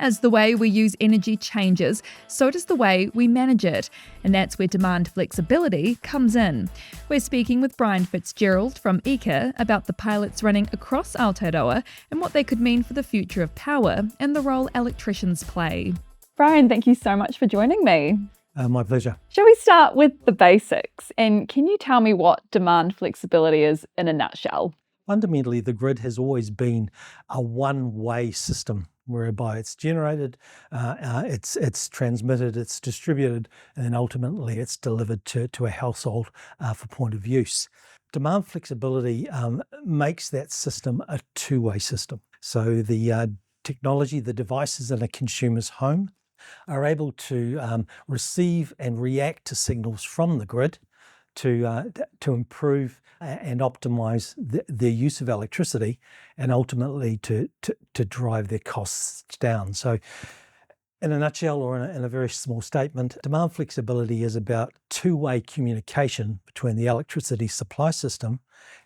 As the way we use energy changes, so does the way we manage it. And that's where demand flexibility comes in. We're speaking with Brian Fitzgerald from EECA about the pilots running across Aotearoa and what they could mean for the future of power and the role electricians play. Brian, thank you so much for joining me. My pleasure. Shall we start with the basics? And can you tell me what demand flexibility is in a nutshell? Fundamentally, the grid has always been a one-way system whereby it's generated, it's transmitted, it's distributed, and then ultimately it's delivered to a household for point of use. Demand flexibility makes that system a two-way system. So the technology, the devices in a consumer's home are able to receive and react to signals from the grid to improve and optimize their use of electricity, and ultimately to drive their costs down. So in a nutshell, or in a very small statement, demand flexibility is about two-way communication between the electricity supply system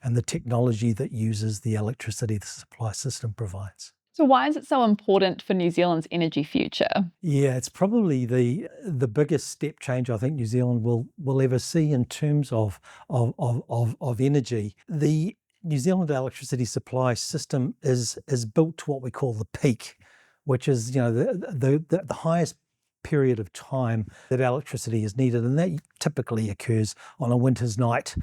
and the technology that uses the electricity the supply system provides. So why is it so important for New Zealand's energy future? Yeah, it's probably the biggest step change I think New Zealand will ever see in terms of energy. The New Zealand electricity supply system is built to what we call the peak, which is the highest period of time that electricity is needed, and that typically occurs on a winter's night,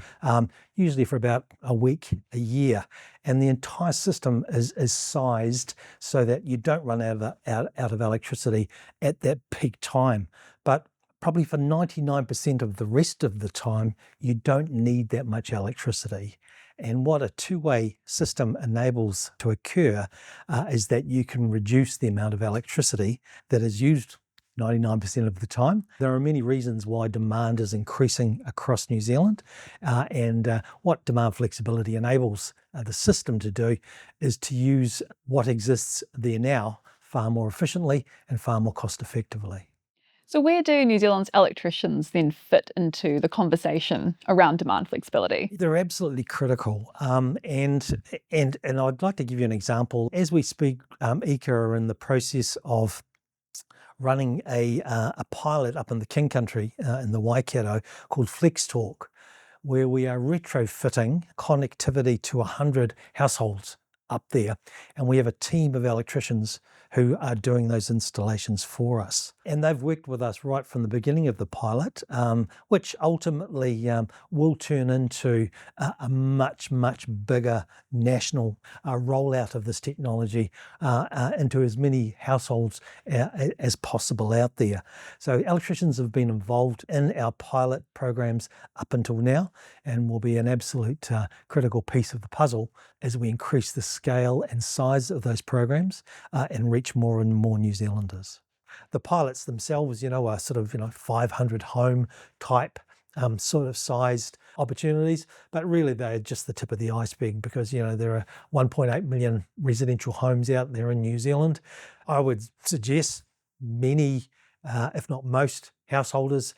usually for about a week, a year, and the entire system is sized so that you don't run out of electricity at that peak time. But probably for 99% of the rest of the time, you don't need that much electricity. And what a two-way system enables to occur is that you can reduce the amount of electricity that is used 99% of the time. There are many reasons why demand is increasing across New Zealand, and what demand flexibility enables the system to do is to use what exists there now far more efficiently and far more cost effectively. So where do New Zealand's electricians then fit into the conversation around demand flexibility? They're absolutely critical, and I'd like to give you an example. As we speak, EECA are in the process of running a pilot up in the King Country in the Waikato called FlexTalk, where we are retrofitting connectivity to 100 households up there, and we have a team of electricians who are doing those installations for us. And they've worked with us right from the beginning of the pilot, which ultimately will turn into a much bigger national rollout of this technology into as many households as possible out there. So electricians have been involved in our pilot programs up until now, and will be an absolute critical piece of the puzzle as we increase the scale and size of those programs and reach more and more New Zealanders. The pilots themselves, are sort of 500 home type sort of sized opportunities, but really they're just the tip of the iceberg, because there are 1.8 million residential homes out there in New Zealand. I would suggest many, if not most, householders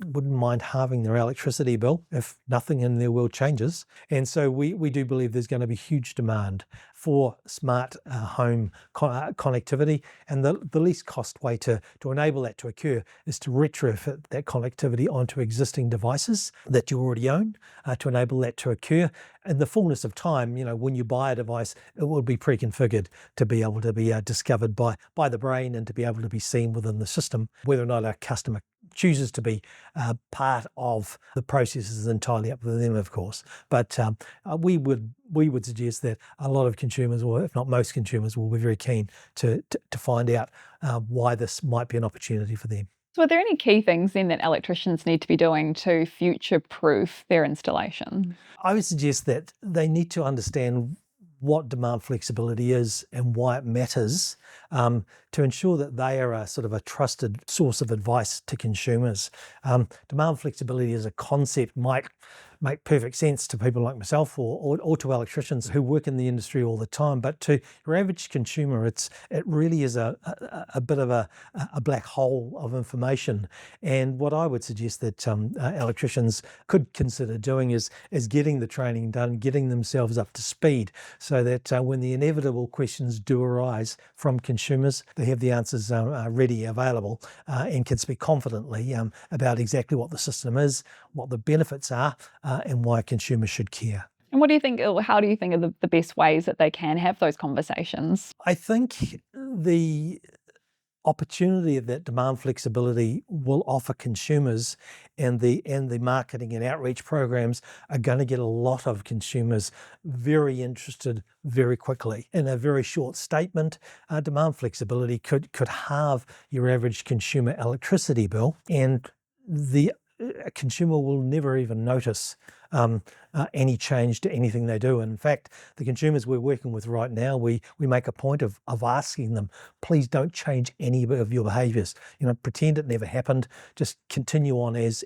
wouldn't mind halving their electricity bill if nothing in their world changes. And so we do believe there's going to be huge demand for smart home connectivity, and the least cost way to enable that to occur is to retrofit that connectivity onto existing devices that you already own to enable that to occur. In the fullness of time, when you buy a device, it will be pre-configured to be able to be discovered by the brain and to be able to be seen within the system. Whether or not our customer chooses to be part of the process is entirely up to them, of course. But we would suggest that a lot of consumers, or if not most consumers, will be very keen to find out why this might be an opportunity for them. So are there any key things then that electricians need to be doing to future-proof their installation? I would suggest that they need to understand what demand flexibility is and why it matters, to ensure that they are a sort of a trusted source of advice to consumers. Demand flexibility as a concept might make perfect sense to people like myself or to electricians who work in the industry all the time, but to your average consumer, it really is a bit of a black hole of information. And what I would suggest that electricians could consider doing is getting the training done, getting themselves up to speed, so that when the inevitable questions do arise from consumers. They have the answers ready, available, and can speak confidently about exactly what the system is, what the benefits are, and why consumers should care. And what do you think, or how do you think are the best ways that they can have those conversations? I think the opportunity that demand flexibility will offer consumers and the marketing and outreach programs are going to get a lot of consumers very interested very quickly. In a very short statement, demand flexibility could halve your average consumer electricity bill, and the consumer will never even notice any change to anything they do. In fact, the consumers we're working with right now, we make a point of asking them, please don't change any of your behaviours. Pretend it never happened. Just continue on as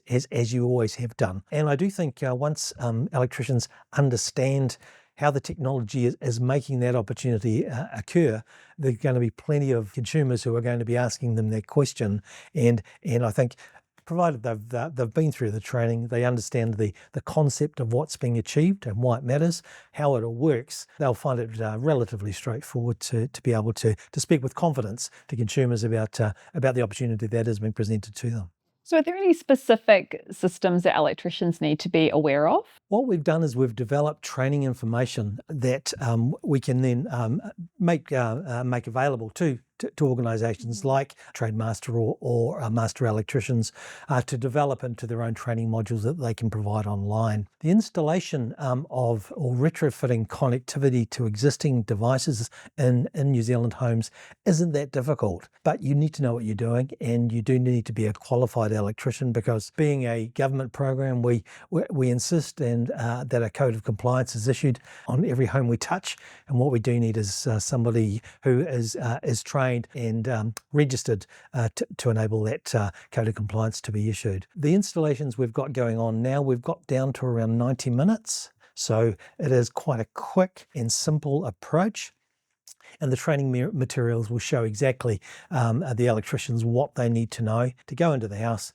you always have done. And I do think once electricians understand how the technology is making that opportunity occur, there's going to be plenty of consumers who are going to be asking them that question. And I think, provided they've been through the training, they understand the concept of what's being achieved and why it matters, how it all works, they'll find it relatively straightforward to be able to speak with confidence to consumers about the opportunity that is being presented to them. So are there any specific systems that electricians need to be aware of? What we've done is we've developed training information that we can then make available to organisations like Trademaster or Master Electricians to develop into their own training modules that they can provide online. The installation of or retrofitting connectivity to existing devices in New Zealand homes isn't that difficult, but you need to know what you're doing, and you do need to be a qualified electrician, because being a government program, we insist that a code of compliance is issued on every home we touch, and what we do need is somebody who is trained and registered to enable that code of compliance to be issued. The installations we've got going on now, we've got down to around 90 minutes. So it is quite a quick and simple approach. And the training materials will show exactly the electricians what they need to know to go into the house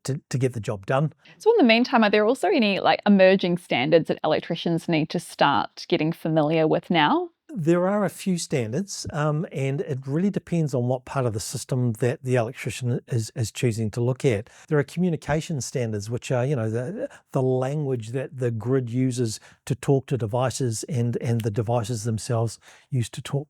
to get the job done. So in the meantime, are there also any emerging standards that electricians need to start getting familiar with now? There are a few standards, and it really depends on what part of the system that the electrician is choosing to look at. There are communication standards, which are, the language that the grid uses to talk to devices and the devices themselves use to talk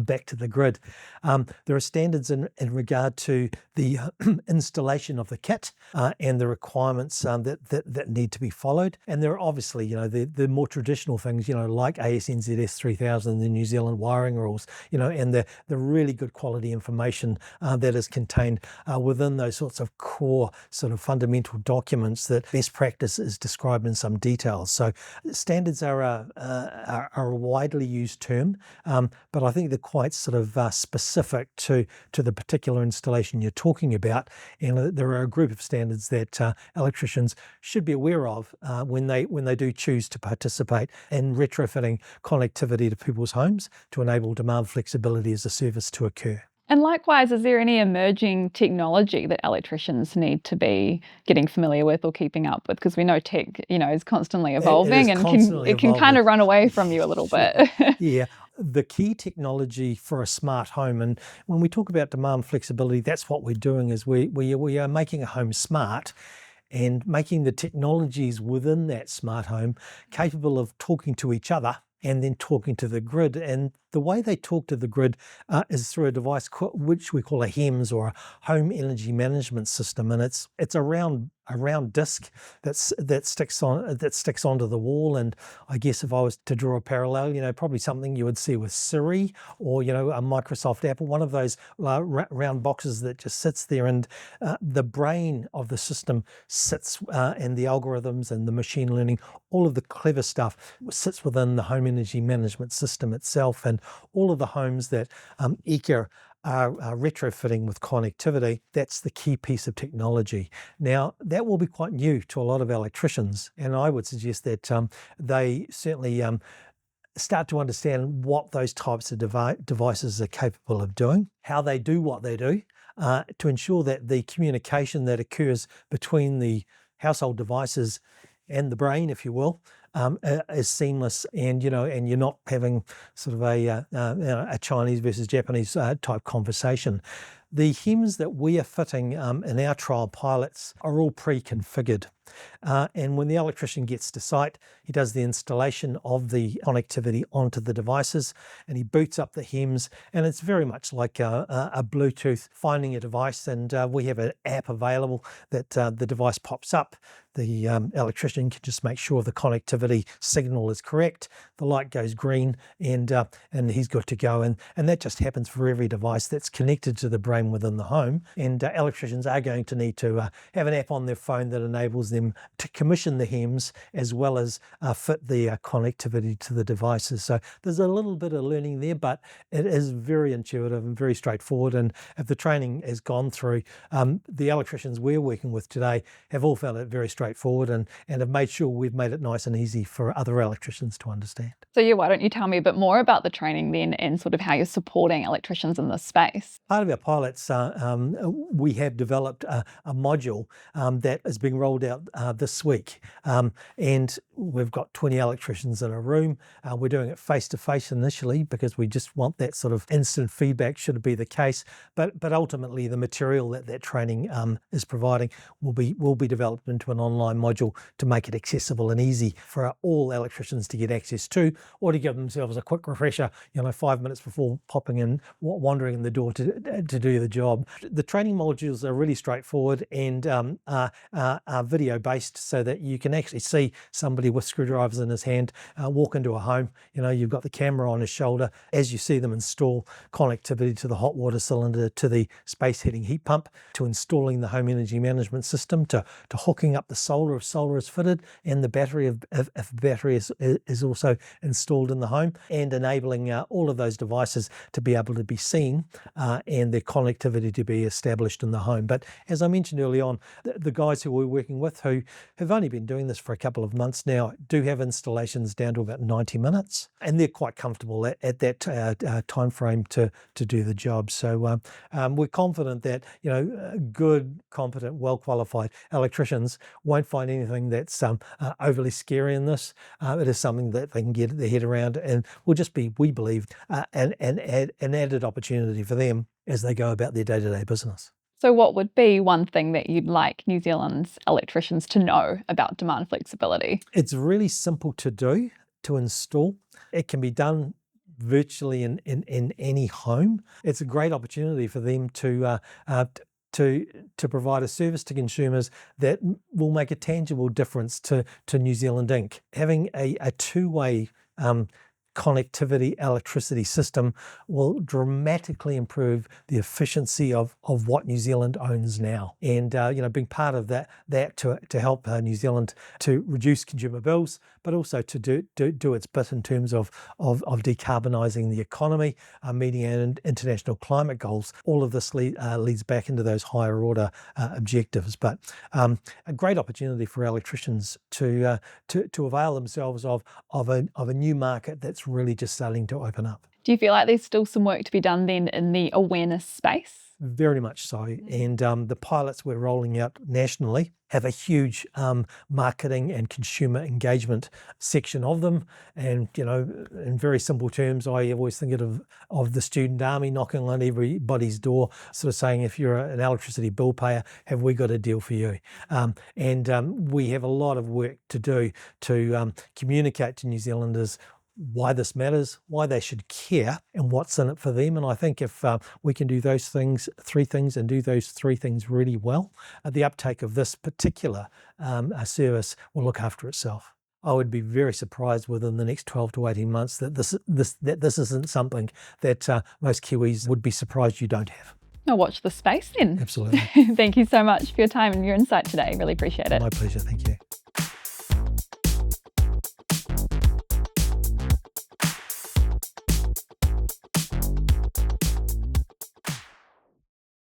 back to the grid. There are standards in regard to the installation of the kit and the requirements that need to be followed. And there are obviously, the more traditional things, like AS/NZS 3000, the New Zealand wiring rules, and the really good quality information that is contained within those sorts of core sort of fundamental documents that best practice is described in some detail. So standards are a widely used term, but I think they're quite sort of specific to the particular installation you're talking about, and there are a group of standards that electricians should be aware of when they do choose to participate in retrofitting connectivity to people's homes to enable demand flexibility as a service to occur. And likewise, is there any emerging technology that electricians need to be getting familiar with or keeping up with? Because we know tech, is constantly evolving it can kind of run away from you a little bit. Yeah. The key technology for a smart home, and when we talk about demand flexibility, that's what we're doing, is we are making a home smart and making the technologies within that smart home capable of talking to each other and then talking to the grid. And the way they talk to the grid is through a device which we call a HEMS, or a Home Energy Management System, and it's a round disc that sticks onto the wall. And I guess if I was to draw a parallel, probably something you would see with Siri or a Microsoft Apple, one of those round boxes that just sits there, and the brain of the system sits, and the algorithms and the machine learning, all of the clever stuff sits within the Home Energy Management System itself. And all of the homes that EECA are retrofitting with connectivity, that's the key piece of technology. Now, that will be quite new to a lot of electricians, and I would suggest that they certainly start to understand what those types of devices are capable of doing, how they do what they do, to ensure that the communication that occurs between the household devices and the brain, if you will, is seamless, and and you're not having sort of a Chinese versus Japanese type conversation. The HEMS that we are fitting in our trial pilots are all pre-configured. And when the electrician gets to site, he does the installation of the connectivity onto the devices, and he boots up the HEMS, and it's very much like a Bluetooth finding a device, and we have an app available that the device pops up. The electrician can just make sure the connectivity signal is correct, the light goes green, and he's good to go. And that just happens for every device that's connected to the brain within the home. And electricians are going to need to have an app on their phone that enables them to commission the HEMS as well as fit the connectivity to the devices. So there's a little bit of learning there, but it is very intuitive and very straightforward. And if the training has gone through, the electricians we're working with today have all found it very straightforward and have made sure we've made it nice and easy for other electricians to understand. So why don't you tell me a bit more about the training then and sort of how you're supporting electricians in this space? Part of our pilots, we have developed a module that is being rolled out this week, and we've got 20 electricians in a room. We're doing it face-to-face initially because we just want that sort of instant feedback should it be the case, but ultimately the material that training is providing will be developed into an online module to make it accessible and easy for all electricians to get access to, or to give themselves a quick refresher 5 minutes before popping in, wandering in the door to do the job. The training modules are really straightforward and are video based, so that you can actually see somebody with screwdrivers in his hand walk into a home. You've got the camera on his shoulder as you see them install connectivity to the hot water cylinder, to the space heating heat pump, to installing the home energy management system, to hooking up the solar if solar is fitted, and the battery if the battery is also installed in the home, and enabling all of those devices to be able to be seen and their connectivity to be established in the home. But as I mentioned early on, the guys who we're working with, who have only been doing this for a couple of months now, do have installations down to about 90 minutes, and they're quite comfortable at that time frame to do the job. So we're confident that good, competent, well-qualified electricians won't find anything that's overly scary in this. It is something that they can get their head around, and will just be, we believe, an added opportunity for them as they go about their day-to-day business. So what would be one thing that you'd like New Zealand's electricians to know about demand flexibility? It's really simple to do, to install. It can be done virtually in any home. It's a great opportunity for them to provide a service to consumers that will make a tangible difference to New Zealand Inc. Having a two-way connectivity electricity system will dramatically improve the efficiency of what New Zealand owns now, and being part of that to help New Zealand to reduce consumer bills, but also to do its bit in terms of decarbonising the economy, meeting our international climate goals. All of this leads back into those higher order objectives, but a great opportunity for electricians to avail themselves of a new market that's really just starting to open up. Do you feel like there's still some work to be done then in the awareness space? Very much so. And the pilots we're rolling out nationally have a huge marketing and consumer engagement section of them. And, in very simple terms, I always think of the student army knocking on everybody's door, sort of saying, if you're an electricity bill payer, have we got a deal for you? We have a lot of work to do to communicate to New Zealanders why this matters, why they should care, and what's in it for them. And I think if we can do those three things, and do those three things really well, the uptake of this particular service will look after itself. I would be very surprised within the next 12 to 18 months that this isn't something that most Kiwis would be surprised you don't have. I'll watch the space then. Absolutely. Thank you so much for your time and your insight today. Really appreciate it. My pleasure. Thank you.